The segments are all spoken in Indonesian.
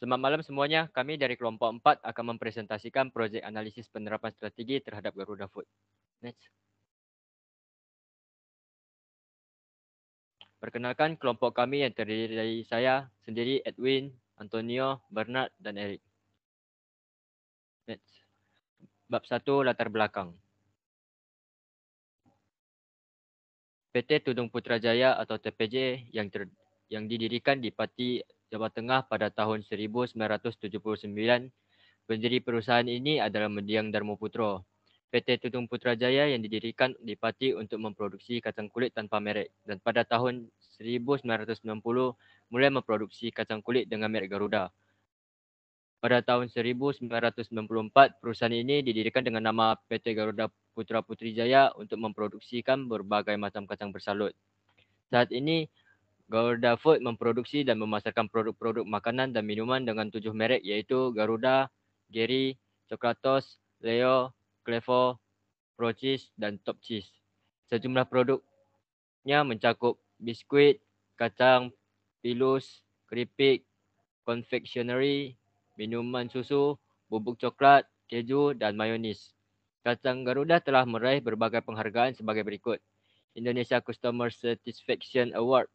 Selamat malam semuanya. Kami dari kelompok 4 akan mempresentasikan projek analisis penerapan strategi terhadap Garuda Food. Next. Perkenalkan kelompok kami yang terdiri dari saya sendiri, Edwin, Antonio, Bernard dan Eric. Next. Bab 1, latar belakang. PT Tudung Putrajaya atau TPJ yang didirikan di Pati, Jawa Tengah pada tahun 1979. Pendiri perusahaan ini adalah Mendiang Darmoputro. PT Tudung Putrajaya yang didirikan di Pati untuk memproduksi kacang kulit tanpa merek dan pada tahun 1990 mulai memproduksi kacang kulit dengan merek Garuda. Pada tahun 1994, perusahaan ini didirikan dengan nama PT Garuda Putra Putri Jaya untuk memproduksikan berbagai macam kacang bersalut. Saat ini, Garuda Food memproduksi dan memasarkan produk-produk makanan dan minuman dengan 7 merek iaitu Garuda, Gary, Coklatos, Leo, Clevo, Pro Cheese dan Top Cheese. Sejumlah produknya mencakup biskuit, kacang, pilus, keripik, konfeksioneri, minuman susu, bubuk coklat, keju dan mayonis. Kacang Garuda telah meraih berbagai penghargaan sebagai berikut. Indonesia Customer Satisfaction Award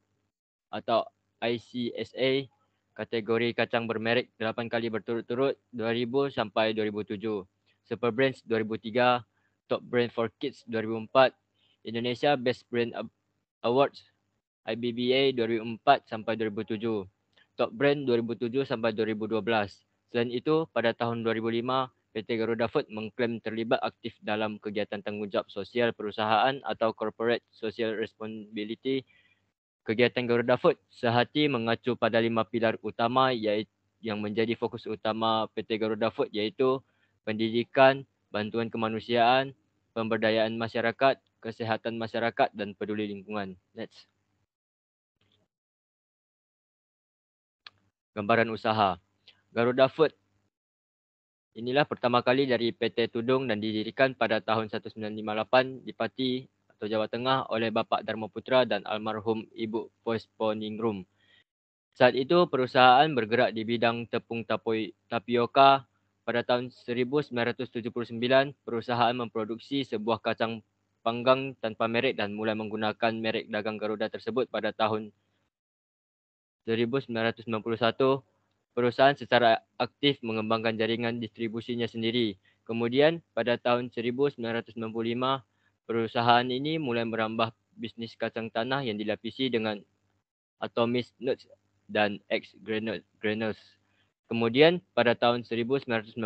atau ICSA kategori kacang bermerek 8 kali berturut-turut 2000 sampai 2007. Super Brands 2003, Top Brand for Kids 2004, Indonesia Best Brand Awards IBBA 2004 sampai 2007. Top Brand 2007 sampai 2012. Selain itu, pada tahun 2005, PT Garuda Food mengklaim terlibat aktif dalam kegiatan tanggungjawab sosial perusahaan atau Corporate Social Responsibility. Kegiatan Garuda Food sehati mengacu pada 5 pilar utama yang menjadi fokus utama PT Garuda Food iaitu pendidikan, bantuan kemanusiaan, pemberdayaan masyarakat, kesihatan masyarakat dan peduli lingkungan. Next. Gambaran usaha. Garuda Food inilah pertama kali dari PT Tudung dan didirikan pada tahun 1958 di Pati atau Jawa Tengah oleh Bapak Darmoputra dan almarhum Ibu Posponingrum. Saat itu perusahaan bergerak di bidang tepung tapioka. Pada tahun 1979, perusahaan memproduksi sebuah kacang panggang tanpa merek dan mulai menggunakan merek dagang Garuda tersebut pada tahun 1991. Perusahaan secara aktif mengembangkan jaringan distribusinya sendiri. Kemudian pada tahun 1995, perusahaan ini mulai merambah bisnis kacang tanah yang dilapisi dengan atomic nuts dan X granules. Kemudian pada tahun 1997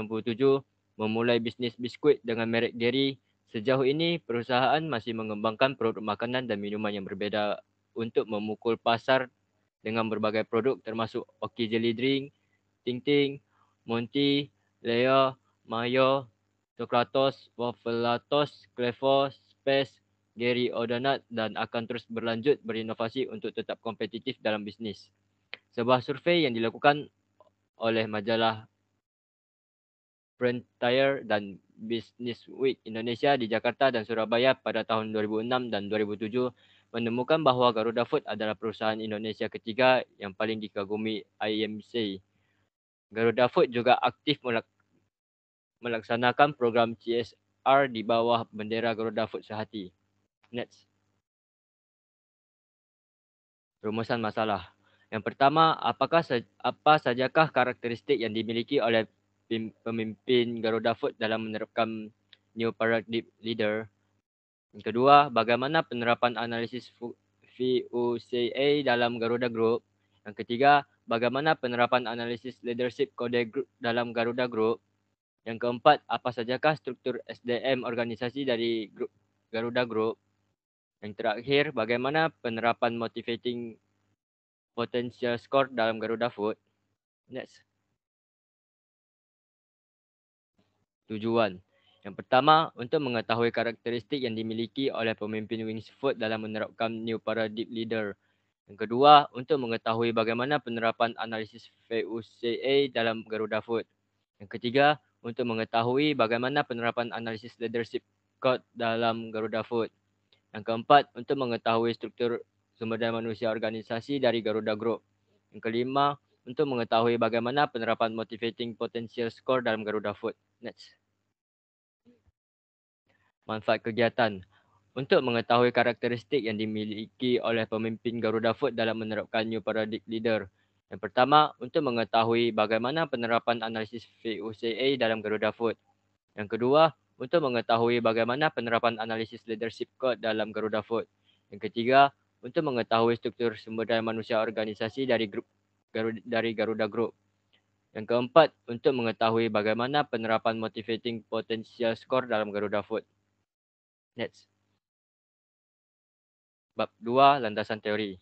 memulai bisnis biskuit dengan merek Gary. Sejauh ini perusahaan masih mengembangkan produk makanan dan minuman yang berbeza untuk memukul pasar dengan berbagai produk termasuk Oki Jelly Drink, Ting Ting, Monty, Leo, Mayo, Socratos, Waffelatos, Clevo, Space, Gary O'Donut dan akan terus berlanjut berinovasi untuk tetap kompetitif dalam bisnis. Sebuah survei yang dilakukan oleh majalah Frontier dan Business Week Indonesia di Jakarta dan Surabaya pada tahun 2006 dan 2007 menemukan bahawa Garuda Food adalah perusahaan Indonesia ketiga yang paling dikagumi IMC. Garuda Food juga aktif melaksanakan program CSR di bawah bendera Garuda Food sehati. Next. Rumusan masalah. Yang pertama, apa sajakah karakteristik yang dimiliki oleh pemimpin Garuda Food dalam menerapkan New Paradigm Leader? Yang kedua, bagaimana penerapan analisis VUCA dalam Garuda Group? Yang ketiga, bagaimana penerapan analisis leadership kode group dalam Garuda Group? Yang keempat, apa sajakah struktur SDM organisasi dari Garuda Group? Yang terakhir, bagaimana penerapan motivating potential score dalam Garuda Food? Next. Tujuan. Yang pertama, untuk mengetahui karakteristik yang dimiliki oleh pemimpin Wings Food dalam menerapkan New Paradigm Leader. Yang kedua, untuk mengetahui bagaimana penerapan analisis VUCA dalam Garuda Food. Yang ketiga, untuk mengetahui bagaimana penerapan analisis leadership code dalam Garuda Food. Yang keempat, untuk mengetahui struktur sumber daya manusia organisasi dari Garuda Group. Yang kelima, untuk mengetahui bagaimana penerapan motivating potential score dalam Garuda Food. Next. Manfaat kegiatan. Untuk mengetahui karakteristik yang dimiliki oleh pemimpin Garuda Food dalam menerapkan New Paradigm Leader. Yang pertama, untuk mengetahui bagaimana penerapan analisis VUCA dalam Garuda Food. Yang kedua, untuk mengetahui bagaimana penerapan analisis leadership code dalam Garuda Food. Yang ketiga, untuk mengetahui struktur sumber daya manusia organisasi dari Garuda Group. Yang keempat, untuk mengetahui bagaimana penerapan motivating potential score dalam Garuda Food. Next. Bab 2, landasan teori.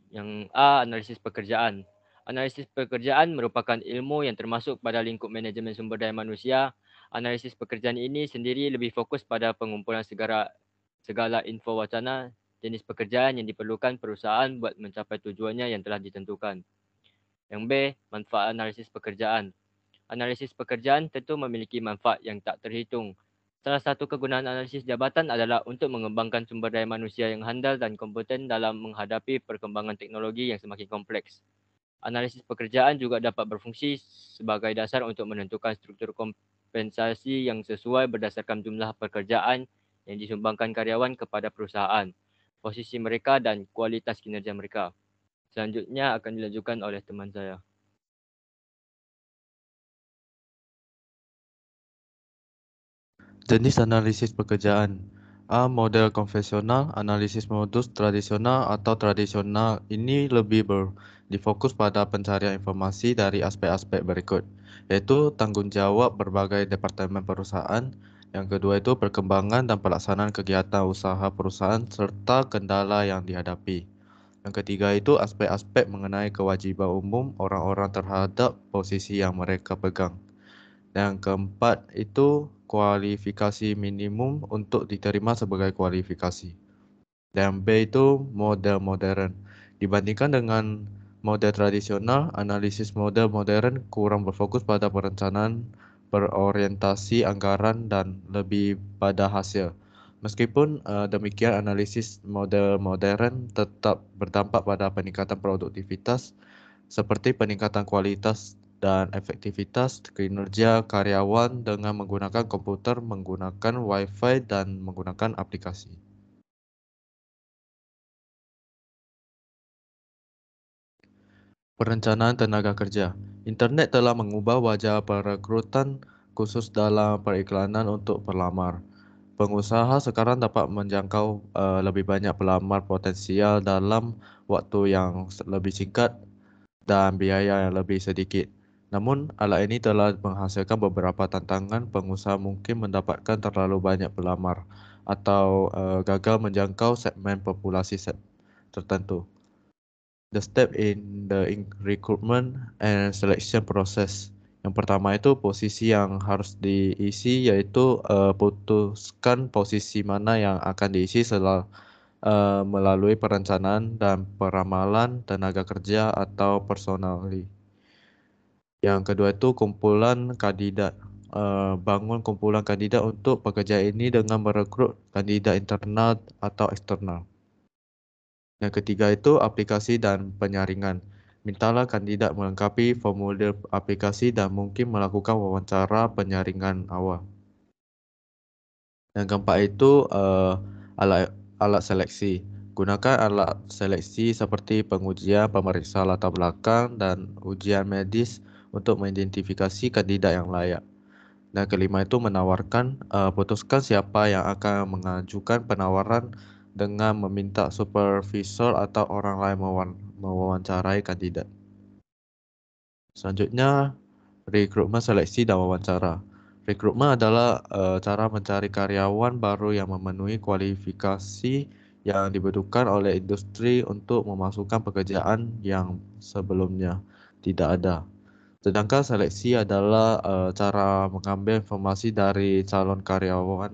Yang A, analisis pekerjaan. Analisis pekerjaan merupakan ilmu yang termasuk pada lingkup manajemen sumber daya manusia. Analisis pekerjaan ini sendiri lebih fokus pada pengumpulan segala info wacana jenis pekerjaan yang diperlukan perusahaan buat mencapai tujuannya yang telah ditentukan. Yang B, manfaat analisis pekerjaan. Analisis pekerjaan tentu memiliki manfaat yang tak terhitung. Salah satu kegunaan analisis jabatan adalah untuk mengembangkan sumber daya manusia yang handal dan kompeten dalam menghadapi perkembangan teknologi yang semakin kompleks. Analisis pekerjaan juga dapat berfungsi sebagai dasar untuk menentukan struktur kompensasi yang sesuai berdasarkan jumlah pekerjaan yang disumbangkan karyawan kepada perusahaan, posisi mereka dan kualitas kinerja mereka. Selanjutnya akan dilanjutkan oleh teman saya. Jenis analisis pekerjaan. A. Model konvensional, analisis modus tradisional atau tradisional ini lebih difokus pada pencarian informasi dari aspek-aspek berikut, yaitu tanggung jawab berbagai departemen perusahaan. Yang kedua itu perkembangan dan pelaksanaan kegiatan usaha perusahaan serta kendala yang dihadapi. Yang ketiga itu aspek-aspek mengenai kewajiban umum orang-orang terhadap posisi yang mereka pegang. Yang keempat itu kualifikasi minimum untuk diterima sebagai kualifikasi. Dan B itu model modern. Dibandingkan dengan model tradisional, analisis model modern kurang berfokus pada perencanaan, berorientasi anggaran dan lebih pada hasil. Meskipun demikian, analisis model modern tetap berdampak pada peningkatan produktivitas seperti peningkatan kualitas dan efektivitas kinerja karyawan dengan menggunakan komputer, menggunakan Wi-Fi, dan menggunakan aplikasi. Perencanaan tenaga kerja. Internet telah mengubah wajah perekrutan khusus dalam periklanan untuk pelamar. Pengusaha sekarang dapat menjangkau lebih banyak pelamar potensial dalam waktu yang lebih singkat dan biaya yang lebih sedikit. Namun, alat ini telah menghasilkan beberapa tantangan. Pengusaha mungkin mendapatkan terlalu banyak pelamar atau gagal menjangkau segmen populasi tertentu. The step in the recruitment and selection process. Yang pertama itu posisi yang harus diisi, yaitu putuskan posisi mana yang akan diisi setelah melalui perencanaan dan peramalan tenaga kerja atau personali. Yang kedua itu kumpulan kandidat. Bangun kumpulan kandidat untuk pekerjaan ini dengan merekrut kandidat internal atau eksternal. Yang ketiga itu aplikasi dan penyaringan. Mintalah kandidat melengkapi formulir aplikasi dan mungkin melakukan wawancara penyaringan awal. Yang keempat itu alat seleksi. Gunakan alat seleksi seperti pengujian pemeriksa latar belakang dan ujian medis untuk mengidentifikasi kandidat yang layak. Dan kelima itu menawarkan, putuskan siapa yang akan mengajukan penawaran dengan meminta supervisor atau orang lain mewawancarai kandidat. Selanjutnya, rekrutmen, seleksi, dan wawancara. Rekrutmen adalah cara mencari karyawan baru yang memenuhi kualifikasi yang dibutuhkan oleh industri untuk memasukkan pekerjaan yang sebelumnya tidak ada. Sedangkan seleksi adalah cara mengambil informasi dari calon karyawan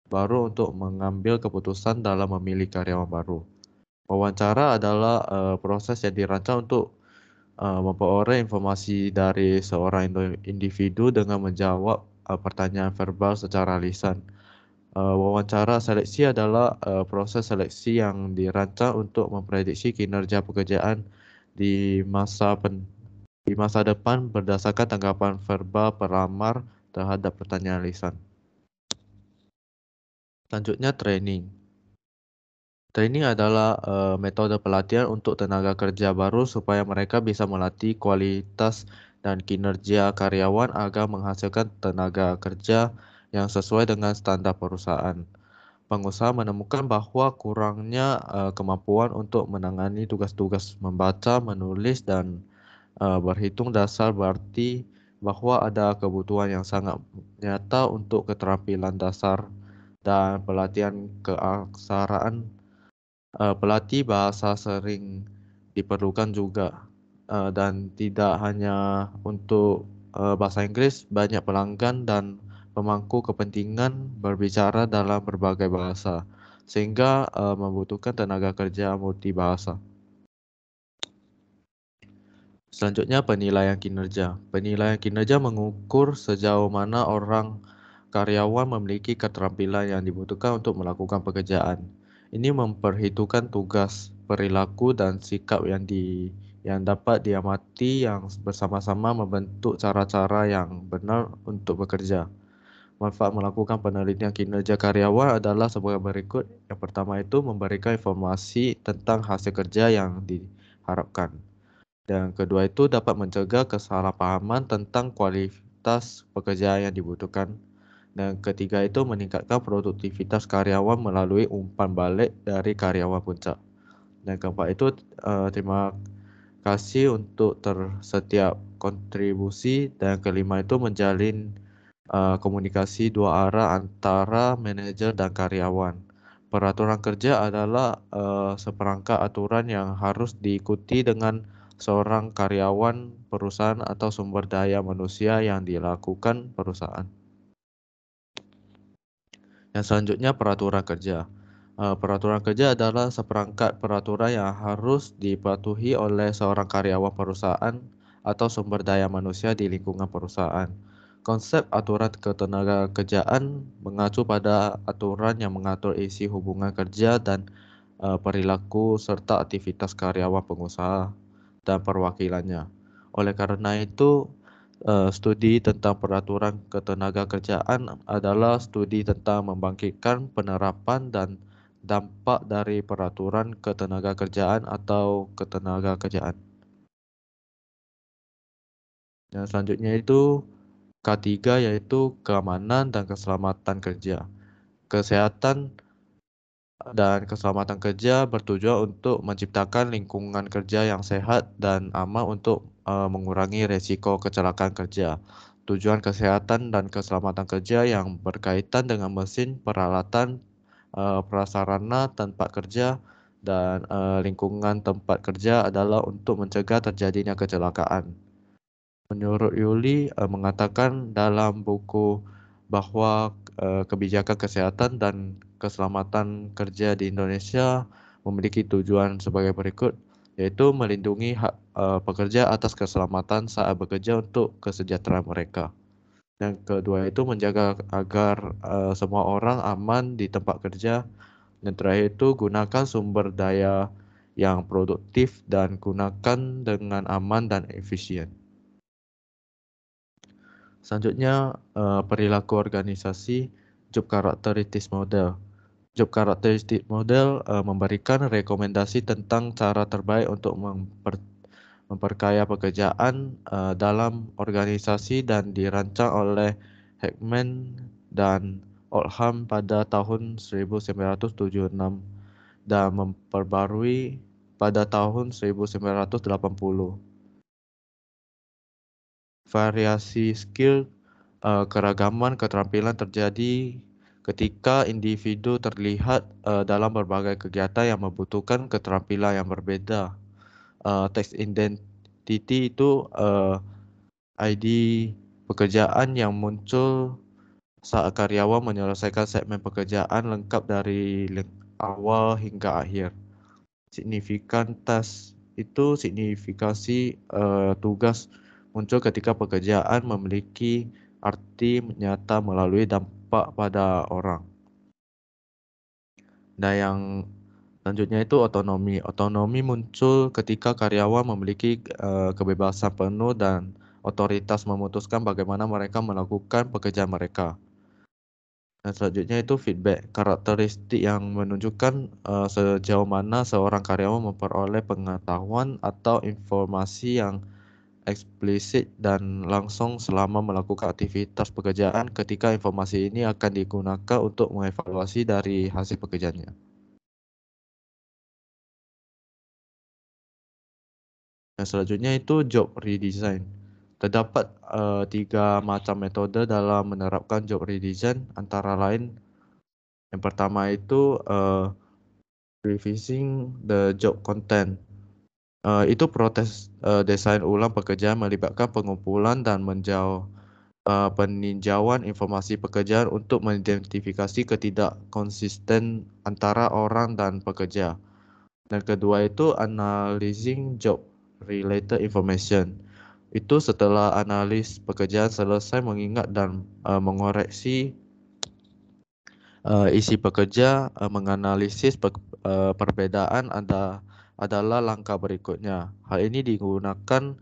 baru untuk mengambil keputusan dalam memilih karyawan baru. Wawancara adalah proses yang dirancang untuk memperoleh informasi dari seorang individu dengan menjawab pertanyaan verbal secara lisan. Wawancara seleksi adalah proses seleksi yang dirancang untuk memprediksi kinerja pekerjaan di di masa depan berdasarkan tanggapan verbal pelamar terhadap pertanyaan lisan. Selanjutnya training. Training adalah metode pelatihan untuk tenaga kerja baru supaya mereka bisa melatih kualitas dan kinerja karyawan agar menghasilkan tenaga kerja yang sesuai dengan standar perusahaan. Pengusaha menemukan bahwa kurangnya kemampuan untuk menangani tugas-tugas membaca, menulis, dan berhitung dasar berarti bahwa ada kebutuhan yang sangat nyata untuk keterampilan dasar dan pelatihan keaksaraan. Pelatih bahasa sering diperlukan juga, dan tidak hanya untuk bahasa Inggris, banyak pelanggan dan pemangku kepentingan berbicara dalam berbagai bahasa, sehingga membutuhkan tenaga kerja multibahasa. Selanjutnya penilaian kinerja. Penilaian kinerja mengukur sejauh mana orang karyawan memiliki keterampilan yang dibutuhkan untuk melakukan pekerjaan. Ini memperhitungkan tugas, perilaku, dan sikap yang dapat diamati yang bersama-sama membentuk cara-cara yang benar untuk bekerja. Manfaat melakukan penelitian kinerja karyawan adalah sebagai berikut. Yang pertama itu memberikan informasi tentang hasil kerja yang diharapkan. Dan kedua itu dapat mencegah kesalahpahaman tentang kualitas pekerjaan yang dibutuhkan. Dan ketiga itu meningkatkan produktivitas karyawan melalui umpan balik dari karyawan puncak. Dan keempat itu terima kasih untuk setiap kontribusi. Dan kelima itu menjalin komunikasi dua arah antara manajer dan karyawan. Peraturan kerja adalah seperangkat aturan yang harus diikuti dengan seorang karyawan perusahaan atau sumber daya manusia yang dilakukan perusahaan. Yang selanjutnya peraturan kerja. Peraturan kerja adalah seperangkat peraturan yang harus dipatuhi oleh seorang karyawan perusahaan atau sumber daya manusia di lingkungan perusahaan. Konsep aturan ketenagakerjaan mengacu pada aturan yang mengatur isi hubungan kerja dan perilaku serta aktivitas karyawan pengusaha dan perwakilannya. Oleh karena itu, studi tentang peraturan ketenagakerjaan adalah studi tentang membangkitkan penerapan dan dampak dari peraturan ketenagakerjaan atau ketenagakerjaan. Yang selanjutnya itu K3 yaitu keamanan dan keselamatan kerja. Kesehatan dan keselamatan kerja bertujuan untuk menciptakan lingkungan kerja yang sehat dan aman untuk mengurangi resiko kecelakaan kerja. Tujuan kesehatan dan keselamatan kerja yang berkaitan dengan mesin, peralatan, prasarana tempat kerja, dan lingkungan tempat kerja adalah untuk mencegah terjadinya kecelakaan. Menurut Yuli mengatakan dalam buku bahwa kebijakan kesehatan dan keselamatan kerja di Indonesia memiliki tujuan sebagai berikut, yaitu melindungi hak pekerja atas keselamatan saat bekerja untuk kesejahteraan mereka. Yang kedua itu menjaga agar semua orang aman di tempat kerja. Yang terakhir itu gunakan sumber daya yang produktif dan gunakan dengan aman dan efisien. Selanjutnya, perilaku organisasi Job Characteristics Model. Job Characteristics Model memberikan rekomendasi tentang cara terbaik untuk memperkaya pekerjaan dalam organisasi dan dirancang oleh Heckman dan Oldham pada tahun 1976 dan memperbarui pada tahun 1980. Variasi skill, keragaman keterampilan terjadi ketika individu terlihat dalam berbagai kegiatan yang membutuhkan keterampilan yang berbeda. Text identity itu ID pekerjaan yang muncul saat karyawan menyelesaikan segmen pekerjaan lengkap dari awal hingga akhir. Signifikan task itu signifikasi tugas muncul ketika pekerjaan memiliki arti nyata melalui dampak pada orang. Dan yang selanjutnya itu otonomi. Otonomi muncul ketika karyawan memiliki kebebasan penuh dan otoritas memutuskan bagaimana mereka melakukan pekerjaan mereka. Dan selanjutnya itu feedback, karakteristik yang menunjukkan sejauh mana seorang karyawan memperoleh pengetahuan atau informasi yang eksplisit dan langsung selama melakukan aktivitas pekerjaan ketika informasi ini akan digunakan untuk mengevaluasi dari hasil pekerjaannya. Yang selanjutnya itu job redesign. Terdapat 3 macam metode dalam menerapkan job redesign, antara lain yang pertama itu revising the job content. Itu proses desain ulang pekerjaan melibatkan pengumpulan dan peninjauan informasi pekerjaan untuk mengidentifikasi ketidakkonsisten antara orang dan pekerja. Dan kedua itu analyzing job related information. Itu setelah analis pekerjaan selesai mengingat dan mengoreksi isi pekerja, menganalisis perbedaan adalah langkah berikutnya. Hal ini digunakan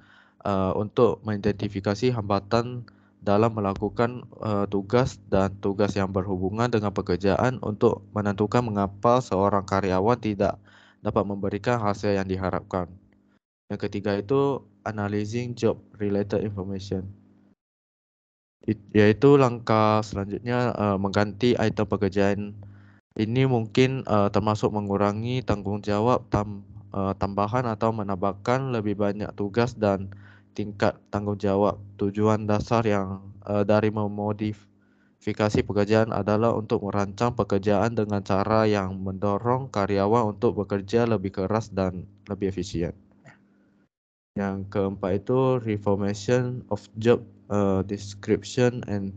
untuk mengidentifikasi hambatan dalam melakukan tugas dan tugas yang berhubungan dengan pekerjaan untuk menentukan mengapa seorang karyawan tidak dapat memberikan hasil yang diharapkan. Yang ketiga itu analyzing job related information. Yaitu langkah selanjutnya mengganti item pekerjaan. Ini mungkin termasuk mengurangi tanggung jawab tambahan atau menambahkan lebih banyak tugas dan tingkat tanggung jawab. Tujuan dasar dari memodifikasi pekerjaan adalah untuk merancang pekerjaan dengan cara yang mendorong karyawan untuk bekerja lebih keras dan lebih efisien. Yang keempat itu reformation of job description and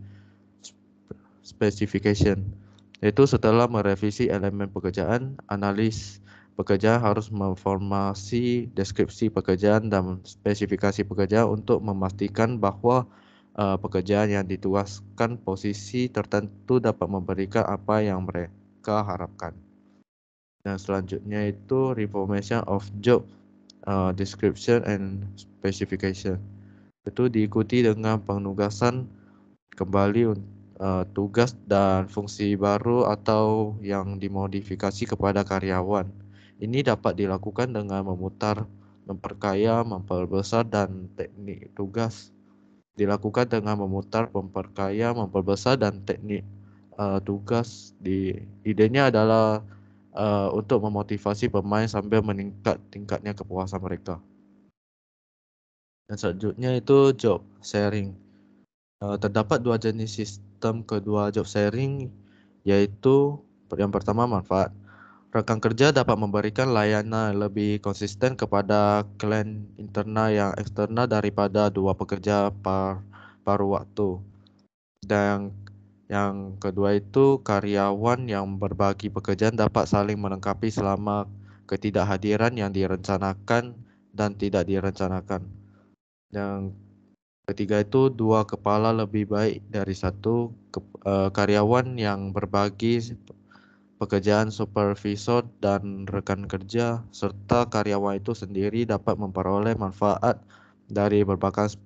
specification. Yaitu setelah merevisi elemen pekerjaan, analis pekerjaan harus memformasi deskripsi pekerjaan dan spesifikasi pekerjaan untuk memastikan bahwa pekerjaan yang ditugaskan posisi tertentu dapat memberikan apa yang mereka harapkan. Dan selanjutnya itu reformation of job description and specification. Itu diikuti dengan penugasan kembali tugas dan fungsi baru atau yang dimodifikasi kepada karyawan. Ini dapat dilakukan dengan memutar, memperkaya, memperbesar dan teknik tugas. Dilakukan dengan memutar, memperkaya, memperbesar dan teknik tugas. Idenya adalah untuk memotivasi pemain sambil meningkat tingkatnya kepuasan mereka. Dan selanjutnya itu job sharing. Terdapat 2 jenis sistem kedua job sharing, yaitu yang pertama manfaat. Rekan kerja dapat memberikan layanan lebih konsisten kepada klien internal yang eksternal daripada dua pekerja paruh waktu. Dan yang kedua itu karyawan yang berbagi pekerjaan dapat saling melengkapi selama ketidakhadiran yang direncanakan dan tidak direncanakan. Yang ketiga itu dua kepala lebih baik dari satu. Karyawan yang berbagi pekerjaan supervisor dan rekan kerja serta karyawan itu sendiri dapat memperoleh manfaat dari berbagai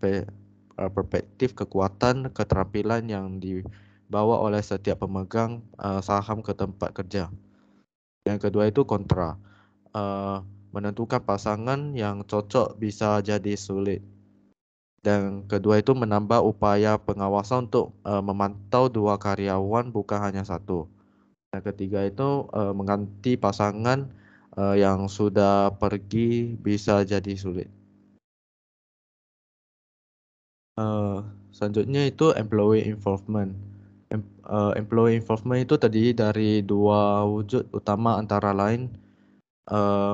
perspektif kekuatan keterampilan yang dibawa oleh setiap pemegang saham ke tempat kerja. Yang kedua itu kontra. Menentukan pasangan yang cocok bisa jadi sulit. Dan kedua itu menambah upaya pengawasan untuk memantau dua karyawan bukan hanya satu. Yang ketiga itu mengganti pasangan yang sudah pergi bisa jadi sulit. Selanjutnya itu employee involvement. Employee involvement itu terdiri dari dua wujud utama, antara lain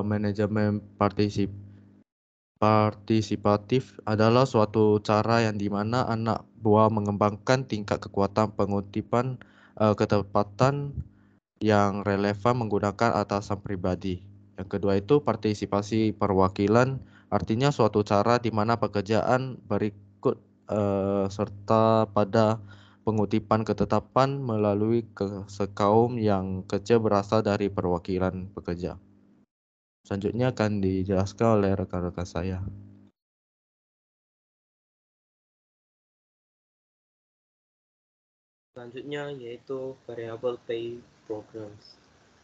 manajemen partisipatif adalah suatu cara yang dimana anak buah mengembangkan tingkat kekuatan pengutipan ketepatan yang relevan menggunakan atasan pribadi. Yang kedua itu partisipasi perwakilan, artinya suatu cara di mana pekerjaan berikut serta pada pengutipan ketetapan melalui sekaum yang kerja berasal dari perwakilan pekerja. Selanjutnya akan dijelaskan oleh rekan-rekan saya. Selanjutnya yaitu variable pay programs.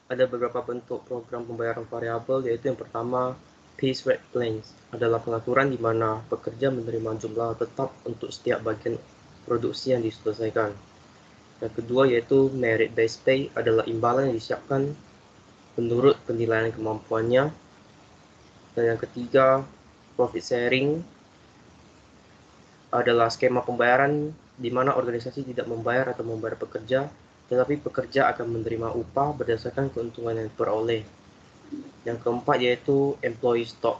Ada beberapa bentuk program pembayaran variabel, yaitu yang pertama piece rate plans, adalah pengaturan di mana pekerja menerima jumlah tetap untuk setiap bagian produksi yang diselesaikan. Yang kedua yaitu merit based pay, adalah imbalan yang disiapkan menurut penilaian kemampuannya. Dan yang ketiga, profit sharing, adalah skema pembayaran di mana organisasi tidak membayar atau membayar pekerja, tetapi pekerja akan menerima upah berdasarkan keuntungan yang diperoleh. Yang keempat yaitu employee stock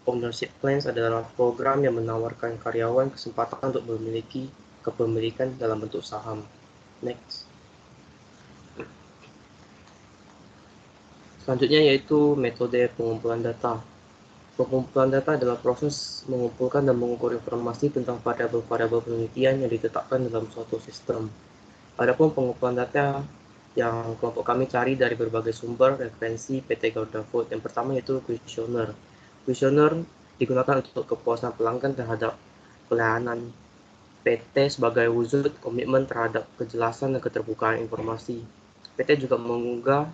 ownership plans, adalah program yang menawarkan karyawan kesempatan untuk memiliki kepemilikan dalam bentuk saham. Next. Selanjutnya yaitu metode pengumpulan data. Pengumpulan data adalah proses mengumpulkan dan mengukur informasi tentang variabel-variabel penelitian yang ditetapkan dalam suatu sistem. Adapun pengumpulan data yang kelompok kami cari dari berbagai sumber referensi PT Garuda Food. Yang pertama yaitu kuesioner. Kuesioner digunakan untuk kepuasan pelanggan terhadap pelayanan PT sebagai wujud komitmen terhadap kejelasan dan keterbukaan informasi. PT juga mengunggah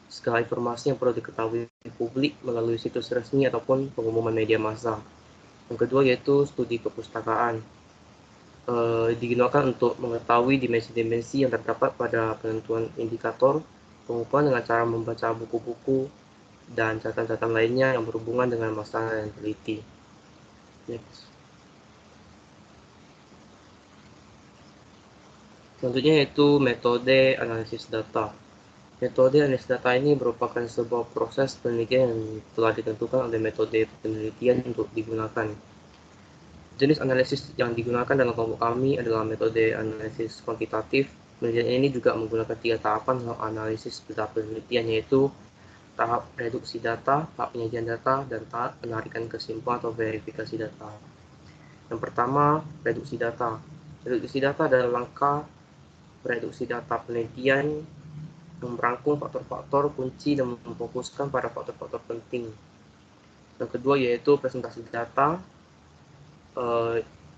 segala informasi yang perlu diketahui publik melalui situs resmi ataupun pengumuman media massa. Yang kedua yaitu studi kepustakaan. Digunakan untuk mengetahui dimensi-dimensi yang terdapat pada penentuan indikator pengumpulan dengan cara membaca buku-buku dan catatan-catatan lainnya yang berhubungan dengan masalah yang teliti. Next. Selanjutnya yaitu metode analisis data. Metode analisis data ini merupakan sebuah proses penelitian yang telah ditentukan oleh metode penelitian untuk digunakan. Jenis analisis yang digunakan dalam kelompok kami adalah metode analisis kuantitatif. Penelitian ini juga menggunakan 3 tahapan dalam analisis data penelitian, yaitu tahap reduksi data, tahap penyajian data, dan tahap penarikan kesimpulan atau verifikasi data. Yang pertama, reduksi data. Reduksi data adalah langkah reduksi data penelitian yang merangkum faktor-faktor kunci dan memfokuskan pada faktor-faktor penting. Yang kedua yaitu presentasi data,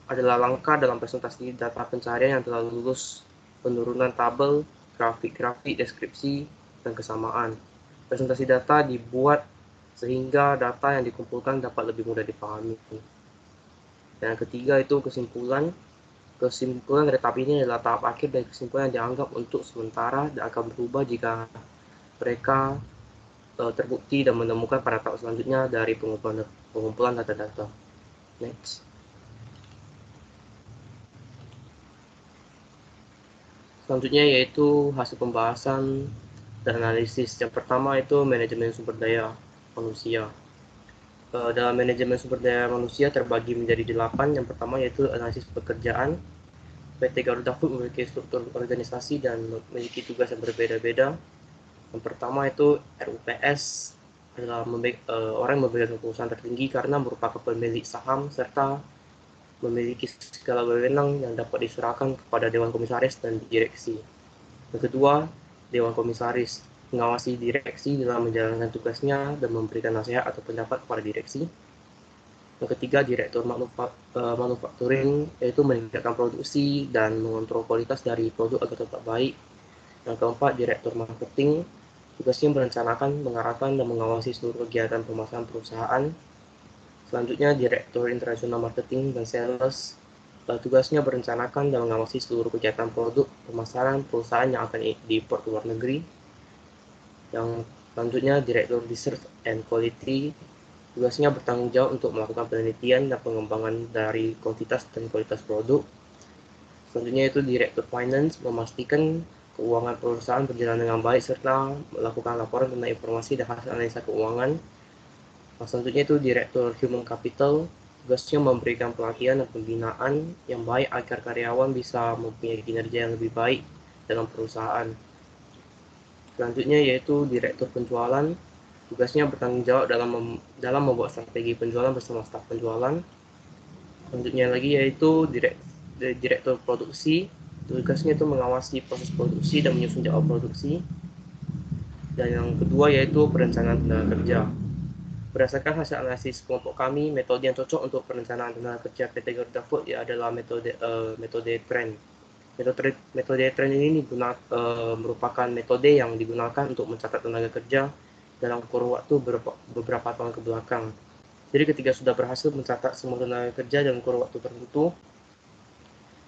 adalah langkah dalam presentasi data pencarian yang telah lulus penurunan tabel, grafik-grafik, deskripsi, dan kesamaan. Presentasi data dibuat sehingga data yang dikumpulkan dapat lebih mudah dipahami. Dan yang ketiga itu kesimpulan. Kesimpulan dari tahap ini adalah tahap akhir dari kesimpulan yang dianggap untuk sementara dan akan berubah jika mereka terbukti dan menemukan pada tahap selanjutnya dari pengumpulan data-data. Next. Selanjutnya yaitu hasil pembahasan dan analisis. Yang pertama itu manajemen sumber daya manusia. Dalam manajemen sumber daya manusia terbagi menjadi 8. Yang pertama yaitu analisis pekerjaan. PT Garuda Food memiliki struktur organisasi dan memiliki tugas yang berbeda-beda. Yang pertama itu RUPS, adalah orang yang memegang kekuasaan tertinggi karena merupakan pemilik saham serta memiliki segala wewenang yang dapat diserahkan kepada Dewan Komisaris dan Direksi. Yang kedua, Dewan Komisaris mengawasi direksi dalam menjalankan tugasnya dan memberikan nasihat atau pendapat kepada direksi. Yang ketiga, Direktur Manufacturing, yaitu meningkatkan produksi dan mengontrol kualitas dari produk agar tetap baik. Yang keempat, Direktur Marketing, tugasnya merencanakan, mengarahkan, dan mengawasi seluruh kegiatan pemasaran perusahaan. Selanjutnya, Direktur International Marketing dan Sales, tugasnya merencanakan dan mengawasi seluruh kegiatan produk pemasaran perusahaan yang akan diimpor ke luar negeri. Yang selanjutnya, Direktur Research and Quality, tugasnya bertanggung jawab untuk melakukan penelitian dan pengembangan dari kuantitas dan kualitas produk. Selanjutnya itu Direktur Finance, memastikan keuangan perusahaan berjalan dengan baik serta melakukan laporan tentang informasi dan hasil analisa keuangan. Selanjutnya itu Direktur Human Capital, tugasnya memberikan pelatihan dan pembinaan yang baik agar karyawan bisa mempunyai kinerja yang lebih baik dalam perusahaan. Selanjutnya yaitu Direktur Penjualan, tugasnya bertanggung jawab dalam membuat strategi penjualan bersama staf penjualan. Selanjutnya lagi yaitu Direktur Produksi, Tugasnya itu mengawasi proses produksi dan menyusun jadwal produksi. Dan yang kedua yaitu perencanaan tenaga kerja. Berdasarkan hasil analisis kelompok kami, metode yang cocok untuk perencanaan tenaga kerja PT Garuda Food adalah metode trend. Metode trend ini merupakan metode yang digunakan untuk mencatat tenaga kerja dalam kurun waktu beberapa tahun ke belakang. Jadi ketika sudah berhasil mencatat semua tenaga kerja dalam kurun waktu tertentu,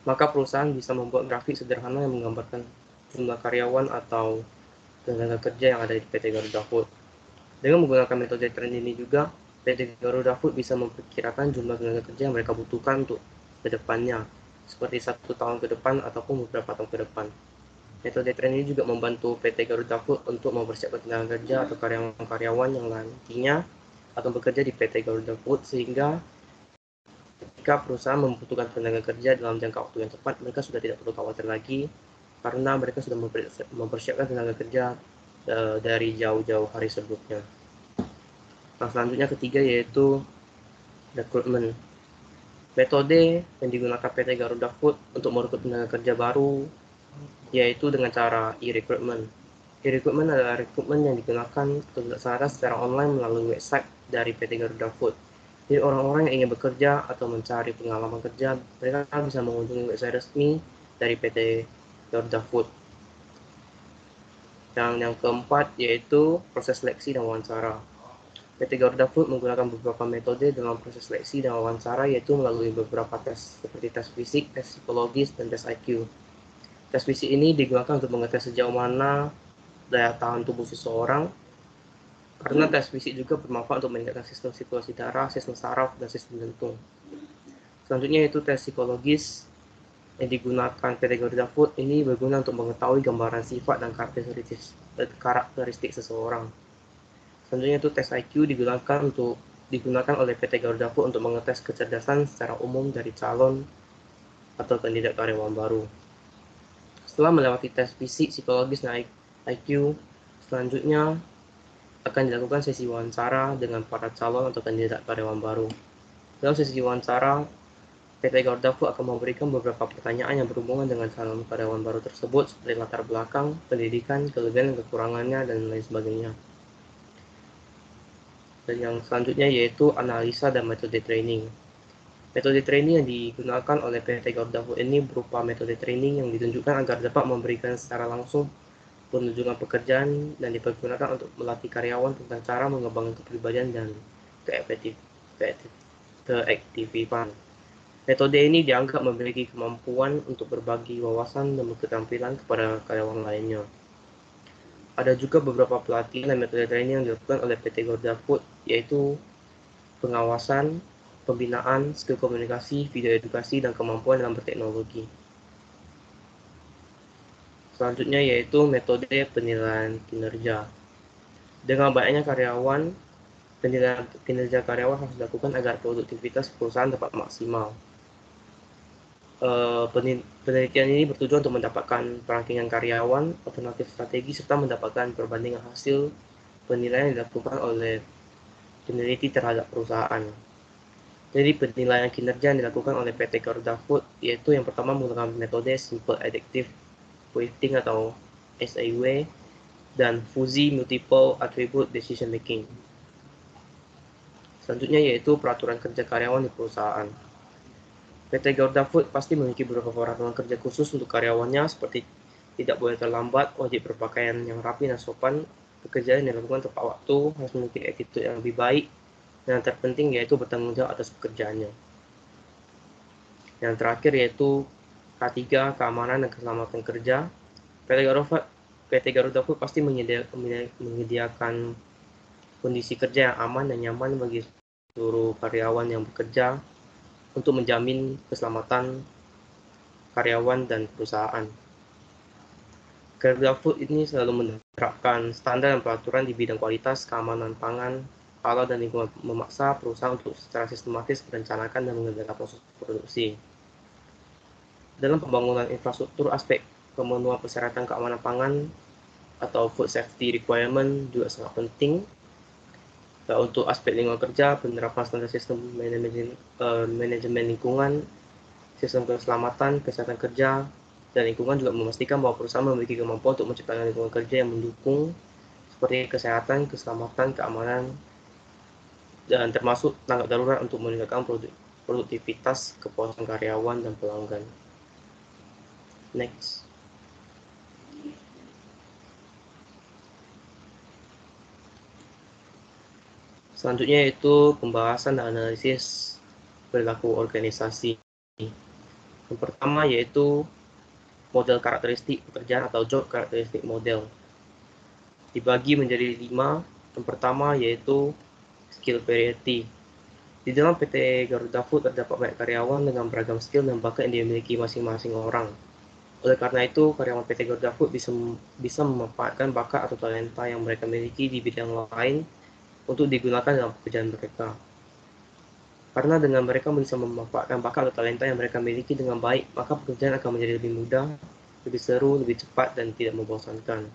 maka perusahaan bisa membuat grafik sederhana yang menggambarkan jumlah karyawan atau tenaga kerja yang ada di PT Garuda Food. Dengan menggunakan metode trend ini juga, PT Garuda Food bisa memperkirakan jumlah tenaga kerja yang mereka butuhkan untuk ke depannya, seperti 1 tahun ke depan ataupun beberapa tahun ke depan. Metode trend ini juga membantu PT Garuda Food untuk mempersiapkan tenaga kerja atau karyawan-karyawan yang nantinya akan bekerja di PT Garuda Food, sehingga ketika perusahaan membutuhkan tenaga kerja dalam jangka waktu yang cepat, mereka sudah tidak perlu khawatir lagi karena mereka sudah mempersiapkan tenaga kerja dari jauh-jauh hari sebelumnya. Nah, selanjutnya ketiga yaitu rekrutmen. Metode yang digunakan PT Garuda Food untuk merekrut tenaga kerja baru yaitu dengan cara e-recruitment. E-recruitment adalah rekrutmen yang digunakan atau dilaksanakan secara online melalui website dari PT Garuda Food. Jadi orang-orang yang ingin bekerja atau mencari pengalaman kerja, mereka bisa mengunjungi website resmi dari PT Garuda Food. Yang keempat yaitu proses seleksi dan wawancara. PT Garuda Food menggunakan beberapa metode dalam proses seleksi dan wawancara, yaitu melalui beberapa tes seperti tes fisik, tes psikologis, dan tes IQ. Tes fisik ini digunakan untuk mengetes sejauh mana daya tahan tubuh seseorang, karena tes fisik juga bermanfaat untuk meningkatkan sistem sirkulasi darah, sistem saraf, dan sistem jantung. Selanjutnya yaitu tes psikologis yang digunakan PT Garuda Food ini berguna untuk mengetahui gambaran sifat dan karakteristik seseorang. Selanjutnya itu tes IQ digunakan oleh PT Garuda Food untuk mengetes kecerdasan secara umum dari calon atau kandidat karyawan baru. Setelah melewati tes fisik, psikologis, dan IQ, selanjutnya akan dilakukan sesi wawancara dengan para calon atau kandidat karyawan baru. Dalam sesi wawancara, PT Garuda Food akan memberikan beberapa pertanyaan yang berhubungan dengan calon karyawan baru tersebut, seperti latar belakang, pendidikan, kelebihan dan kekurangannya, dan lain sebagainya. Dan yang selanjutnya yaitu analisa dan metode training. Metode training yang digunakan oleh PT Garuda Food ini berupa metode training yang ditunjukkan agar dapat memberikan secara langsung penunjukan pekerjaan dan dipergunakan untuk melatih karyawan tentang cara mengembangkan kepribadian dan keaktifan. Metode ini dianggap memiliki kemampuan untuk berbagi wawasan dan keterampilan kepada karyawan lainnya. Ada juga beberapa pelatihan dan metode training yang dilakukan oleh PT Garuda Food, yaitu pengawasan, pembinaan, skill komunikasi, video edukasi, dan kemampuan dalam berteknologi. Selanjutnya yaitu metode penilaian kinerja. Dengan banyaknya karyawan, penilaian kinerja karyawan harus dilakukan agar produktivitas perusahaan dapat maksimal. Penelitian ini bertujuan untuk mendapatkan perankingan karyawan, alternatif strategi, serta mendapatkan perbandingan hasil penilaian yang dilakukan oleh peneliti terhadap perusahaan. Jadi penilaian kinerja yang dilakukan oleh PT Garuda Food yaitu yang pertama menggunakan metode Simple Adaptive Weighting atau SAW dan Fuzzy Multiple Attribute Decision Making. Selanjutnya yaitu peraturan kerja karyawan di perusahaan. PT Garuda Food pasti memiliki beberapa peraturan kerja khusus untuk karyawannya, seperti tidak boleh terlambat, wajib berpakaian yang rapi dan sopan, pekerjaan yang dilakukan tepat waktu, harus memiliki attitude yang lebih baik, dan yang terpenting yaitu bertanggung jawab atas pekerjaannya. Yang terakhir yaitu K3, keamanan dan keselamatan kerja. PT Garuda Food pasti menyediakan kondisi kerja yang aman dan nyaman bagi seluruh karyawan yang bekerja untuk menjamin keselamatan karyawan dan perusahaan. Garuda Food ini selalu menerapkan standar dan peraturan di bidang kualitas, keamanan pangan, halal dan lingkungan, memaksa perusahaan untuk secara sistematis merencanakan dan mengerjakan proses produksi. Dalam pembangunan infrastruktur, aspek pemenuhan persyaratan keamanan pangan atau food safety requirement juga sangat penting. Dan untuk aspek lingkungan kerja, penerapan standar sistem manajemen lingkungan, sistem keselamatan, kesehatan kerja, Dan lingkungan juga memastikan bahwa perusahaan memiliki kemampuan untuk menciptakan lingkungan kerja yang mendukung seperti kesehatan, keselamatan, keamanan, dan termasuk tanggap darurat untuk meningkatkan produktivitas, kepuasan karyawan, dan pelanggan. Next. Selanjutnya yaitu pembahasan dan analisis perilaku organisasi. Yang pertama yaitu model karakteristik pekerjaan atau job karakteristik model. Dibagi menjadi 5. Yang pertama yaitu skill variety. Di dalam PT Garuda Food terdapat banyak karyawan dengan beragam skill dan bakat yang dimiliki masing-masing orang. Oleh karena itu, karyawan PT Garuda Food bisa memanfaatkan bakat atau talenta yang mereka miliki di bidang lain untuk digunakan dalam pekerjaan mereka. Karena dengan mereka bisa memanfaatkan bakat atau talenta yang mereka miliki dengan baik, maka pekerjaan akan menjadi lebih mudah, lebih seru, lebih cepat, dan tidak membosankan.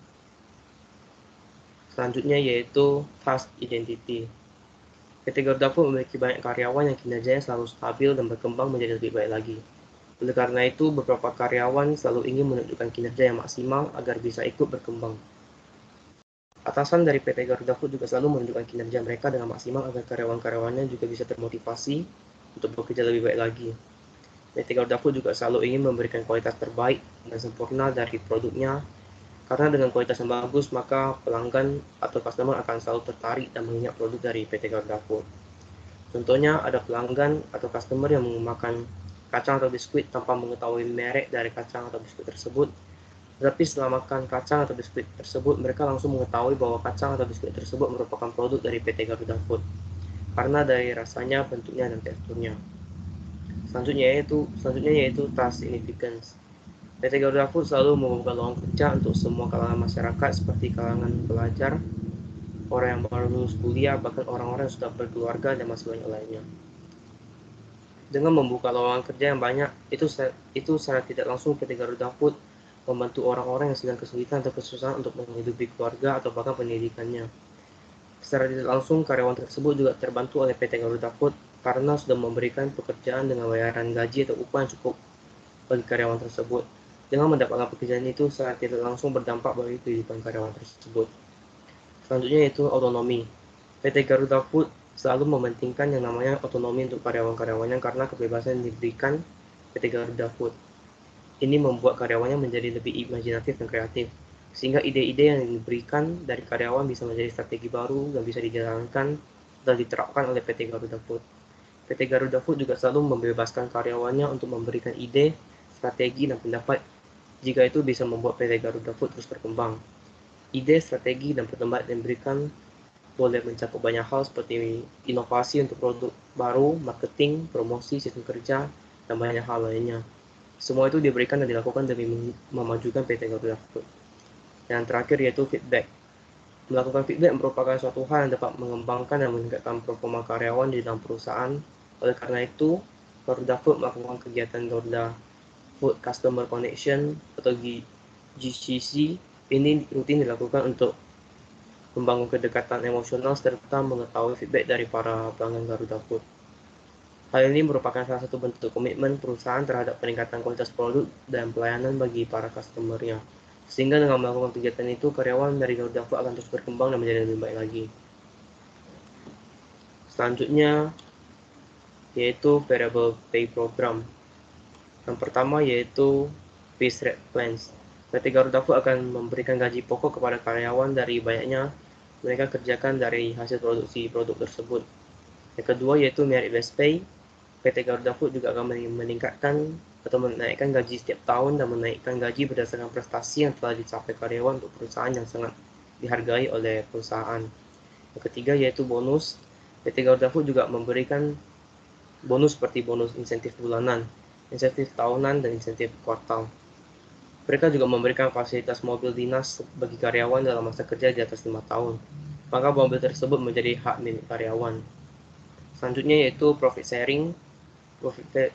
Selanjutnya yaitu task identity. PT Garuda Food memiliki banyak karyawan yang kinerjanya selalu stabil dan berkembang menjadi lebih baik lagi. Oleh karena itu, beberapa karyawan selalu ingin menunjukkan kinerja yang maksimal agar bisa ikut berkembang. Atasan dari PT Garuda Food juga selalu menunjukkan kinerja mereka dengan maksimal agar karyawan-karyawannya juga bisa termotivasi untuk bekerja lebih baik lagi. PT Garuda Food juga selalu ingin memberikan kualitas terbaik dan sempurna dari produknya, karena dengan kualitas yang bagus, maka pelanggan atau customer akan selalu tertarik dan mengingat produk dari PT Garuda Food. Contohnya, ada pelanggan atau customer yang memakan kacang atau biskuit tanpa mengetahui merek dari kacang atau biskuit tersebut. Tetapi setelah makan kacang atau biskuit tersebut, mereka langsung mengetahui bahwa kacang atau biskuit tersebut merupakan produk dari PT Garuda Food, karena dari rasanya, bentuknya, dan teksturnya. Selanjutnya yaitu task significance. PT Garuda Food selalu membuka lowongan kerja untuk semua kalangan masyarakat seperti kalangan pelajar, orang yang baru lulus kuliah, bahkan orang-orang yang sudah berkeluarga dan masih banyak lainnya. Dengan membuka lowongan kerja yang banyak, itu secara tidak langsung PT Garuda Food membantu orang-orang yang sedang kesulitan atau kesusahan untuk menghidupi keluarga atau bahkan pendidikannya. Secara tidak langsung, karyawan tersebut juga terbantu oleh PT Garuda Food karena sudah memberikan pekerjaan dengan bayaran gaji atau upah yang cukup bagi karyawan tersebut. Dengan mendapatkan pekerjaan itu secara tidak langsung berdampak bagi kehidupan karyawan tersebut. Selanjutnya yaitu autonomi. PT Garuda Food selalu mementingkan yang namanya otonomi untuk karyawan-karyawannya karena kebebasan yang diberikan PT Garuda Food. Ini membuat karyawannya menjadi lebih imajinatif dan kreatif, sehingga ide-ide yang diberikan dari karyawan bisa menjadi strategi baru yang bisa dijalankan dan diterapkan oleh PT Garuda Food. PT Garuda Food juga selalu membebaskan karyawannya untuk memberikan ide, strategi, dan pendapat jika itu bisa membuat PT Garuda Food terus berkembang. Ide, strategi, dan pendapat yang diberikan boleh mencakup banyak hal seperti inovasi untuk produk baru, marketing, promosi, sistem kerja, dan banyak hal lainnya. Semua itu diberikan dan dilakukan demi memajukan PT Garuda Food. Yang terakhir yaitu feedback. Melakukan feedback merupakan suatu hal yang dapat mengembangkan dan meningkatkan performa karyawan di dalam perusahaan. Oleh karena itu, Garuda Food melakukan kegiatan Garuda Food Customer Connection atau GCC ini rutin dilakukan untuk membangun kedekatan emosional serta mengetahui feedback dari para pelanggan Garuda Food. Hal ini merupakan salah satu bentuk komitmen perusahaan terhadap peningkatan kualitas produk dan pelayanan bagi para customer-nya. Sehingga dengan melakukan kegiatan itu, karyawan dari Garuda Food akan terus berkembang dan menjadi lebih baik lagi. Selanjutnya yaitu variable pay program. Yang pertama yaitu base rate plans. PT Garuda Food akan memberikan gaji pokok kepada karyawan dari banyaknya mereka kerjakan dari hasil produksi produk tersebut. Yang kedua yaitu merit based pay. PT Garuda Food juga akan meningkatkan atau menaikkan gaji setiap tahun dan menaikkan gaji berdasarkan prestasi yang telah dicapai karyawan untuk perusahaan yang sangat dihargai oleh perusahaan. Yang ketiga yaitu bonus. PT Garuda Food juga memberikan bonus seperti bonus insentif bulanan, insentif tahunan, dan insentif kuartal. Mereka juga memberikan fasilitas mobil dinas bagi karyawan dalam masa kerja di atas 5 tahun. Maka mobil tersebut menjadi hak milik karyawan. Selanjutnya yaitu profit sharing.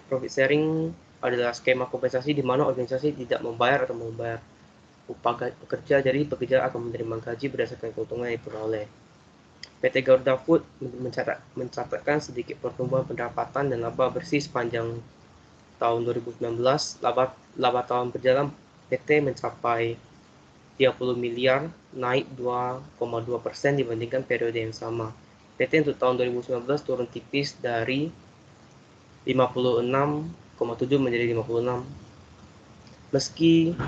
Profit sharing adalah skema kompensasi di mana organisasi tidak membayar atau membayar upah pekerja, jadi pekerja akan menerima gaji berdasarkan keuntungan yang diperoleh. PT Garuda Food mencatatkan sedikit pertumbuhan pendapatan dan laba bersih sepanjang tahun 2019, laba tahun berjalan PT mencapai 30 miliar, naik 2,2% dibandingkan periode yang sama. PT untuk tahun 2019 turun tipis dari 56,7 menjadi 56. Meski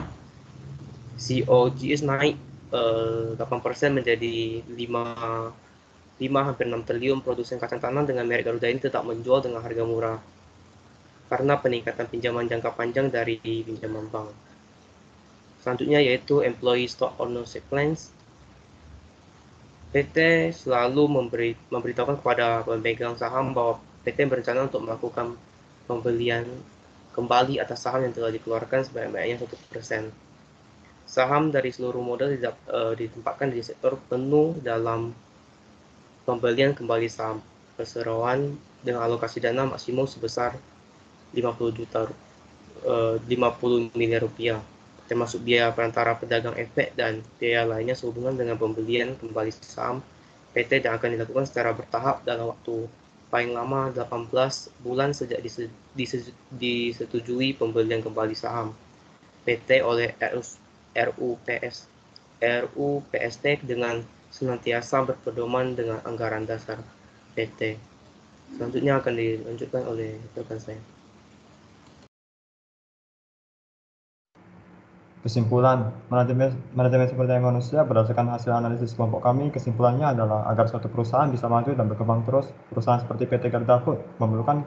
COGS naik 8% menjadi 5 hampir 6 triliun, produsen kacang tanah dengan merek Garuda ini tetap menjual dengan harga murah karena peningkatan pinjaman jangka panjang dari pinjaman bank. Selanjutnya yaitu Employee Stock Ownership Plans. PT selalu memberitahukan kepada pemegang saham bahwa PT berencana untuk melakukan pembelian kembali atas saham yang telah dikeluarkan sebanyak-banyaknya 1%. Saham dari seluruh modal ditempatkan di sektor penuh dalam pembelian kembali saham perseroan dengan alokasi dana maksimum sebesar 50 miliar rupiah, termasuk biaya perantara pedagang efek dan biaya lainnya sehubungan dengan pembelian kembali saham PT dan akan dilakukan secara bertahap dalam waktu paling lama 18 bulan sejak disetujui pembelian kembali saham PT oleh RUPST dengan senantiasa berpedoman dengan anggaran dasar PT. Selanjutnya akan dilanjutkan oleh rekan saya. Kesimpulan, manajemen sumber daya manusia berdasarkan hasil analisis kelompok kami, kesimpulannya adalah agar suatu perusahaan bisa maju dan berkembang terus, perusahaan seperti PT Garuda Food memerlukan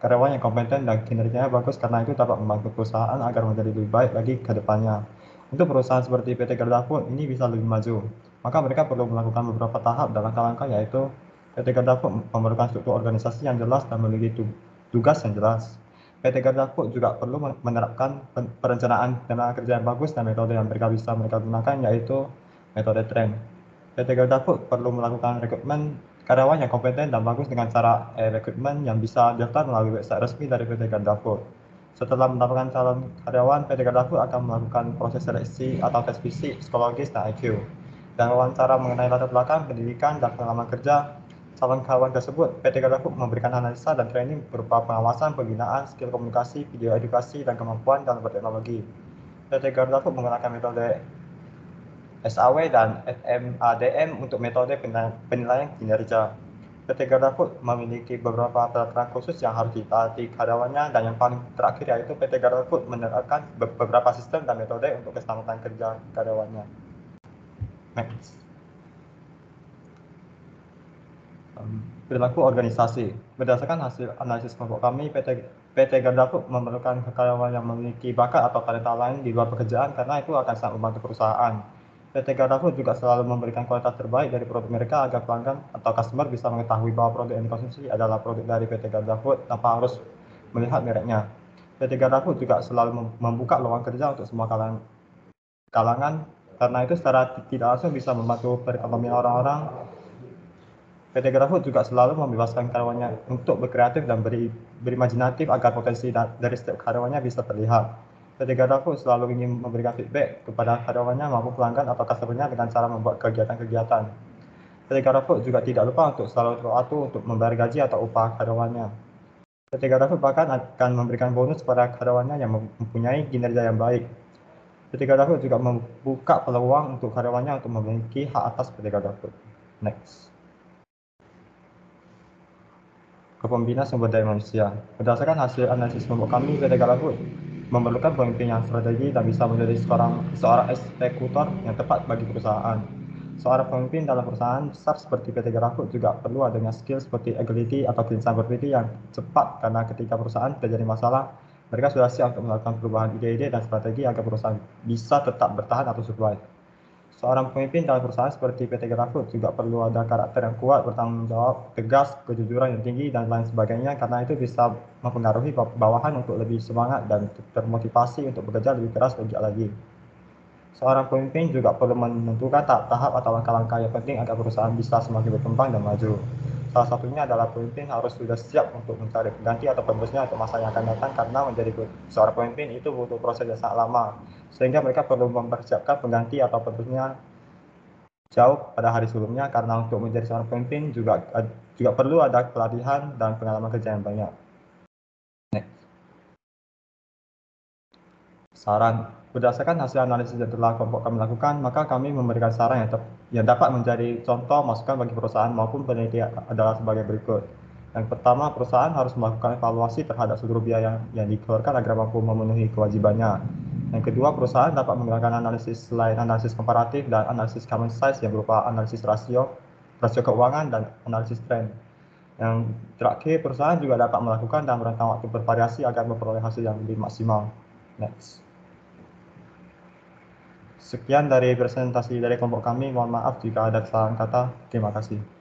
karyawan yang kompeten dan kinerjanya bagus karena itu dapat membantu perusahaan agar menjadi lebih baik lagi ke depannya. Untuk perusahaan seperti PT Garuda Food ini bisa lebih maju, maka mereka perlu melakukan beberapa tahap dan langkah-langkah yaitu PT Garuda Food memerlukan struktur organisasi yang jelas dan memiliki tugas yang jelas. PT Garuda Food juga perlu menerapkan perencanaan tenaga kerja yang bagus dan metode yang mereka gunakan yaitu metode trend. PT Garuda Food perlu melakukan rekrutmen karyawan yang kompeten dan bagus dengan cara rekrutmen yang bisa daftar melalui website resmi dari PT Garuda Food. Setelah mendapatkan calon karyawan, PT Garuda Food akan melakukan proses seleksi atau tes fisik, psikologis, dan IQ. Dan wawancara mengenai latar belakang, pendidikan, dan pengalaman kerja calon karyawan tersebut. PT Garuda Food memberikan analisa dan training berupa pengawasan, pembinaan, skill komunikasi, video edukasi, dan kemampuan dalam berteknologi. PT Garuda Food menggunakan metode SAW dan FMADM untuk metode penilaian kinerja. PT Garuda Food memiliki beberapa peraturan khusus yang harus ditaati karyawannya, dan yang paling terakhir yaitu PT Garuda Food menerapkan beberapa sistem dan metode untuk keselamatan kerja karyawannya. Next. Perilaku organisasi. Berdasarkan hasil analisis kelompok kami, PT Garuda Food memerlukan karyawan yang memiliki bakat atau talenta lain di luar pekerjaan karena itu akan sangat membantu perusahaan. PT Garuda Food juga selalu memberikan kualitas terbaik dari produk mereka agar pelanggan atau customer bisa mengetahui bahwa produk yang dikonsumsi adalah produk dari PT Garuda Food tanpa harus melihat mereknya. PT Garuda Food juga selalu membuka lowongan kerja untuk semua kalangan karena itu secara tidak langsung bisa membantu perekonomian orang-orang. PT Garuda Food juga selalu membebaskan karyawannya untuk berkreatif dan berimajinatif agar potensi dari setiap karyawannya bisa terlihat. PT Garuda Food selalu ingin memberikan feedback kepada karyawannya maupun pelanggan atau customer-nya dengan cara membuat kegiatan-kegiatan. PT Garuda Food juga tidak lupa untuk selalu terpatu untuk membayar gaji atau upah karyawannya. PT Garuda Food bahkan akan memberikan bonus kepada karyawannya yang mempunyai kinerja yang baik. PT Garuda Food juga membuka peluang untuk karyawannya untuk memiliki hak atas PT Garuda Food. Next. Kepemimpinan sumber daya manusia. Berdasarkan hasil analisis kelompok kami, PT Garuda Food memerlukan pemimpin yang strategi dan bisa menjadi seorang eksekutor yang tepat bagi perusahaan. Seorang pemimpin dalam perusahaan besar seperti PT Garuda Food juga perlu adanya skill seperti agility atau kelincian berpikir yang cepat karena ketika perusahaan terjadi masalah, mereka sudah siap untuk melakukan perubahan ide-ide dan strategi agar perusahaan bisa tetap bertahan atau survive. Seorang pemimpin dalam perusahaan seperti PT Garuda Food juga perlu ada karakter yang kuat, bertanggung jawab, tegas, kejujuran yang tinggi, dan lain sebagainya karena itu bisa mempengaruhi bawahan untuk lebih semangat dan termotivasi untuk bekerja lebih keras lagi. Seorang pemimpin juga perlu menentukan tahap atau langkah-langkah yang penting agar perusahaan bisa semakin berkembang dan maju. Salah satunya adalah pemimpin harus sudah siap untuk mencari pengganti atau penerusnya untuk masa yang akan datang karena menjadi seorang pemimpin itu butuh proses yang sangat lama. Sehingga mereka perlu mempersiapkan pengganti atau penerusnya jauh pada hari sebelumnya karena untuk menjadi seorang pemimpin juga perlu ada pelatihan dan pengalaman kerja yang banyak. Next. Saran. Berdasarkan hasil analisis yang telah kelompok kami lakukan, maka kami memberikan saran yang dapat menjadi contoh masukan bagi perusahaan maupun peneliti adalah sebagai berikut. Yang pertama, perusahaan harus melakukan evaluasi terhadap seluruh biaya yang dikeluarkan agar mampu memenuhi kewajibannya. Yang kedua, perusahaan dapat menggunakan analisis selain analisis komparatif dan analisis common size yang berupa analisis rasio keuangan, dan analisis tren. Yang terakhir, perusahaan juga dapat melakukan dalam rentang waktu bervariasi agar memperoleh hasil yang lebih maksimal. Next. Sekian dari presentasi dari kelompok kami. Mohon maaf jika ada kesalahan kata. Terima kasih.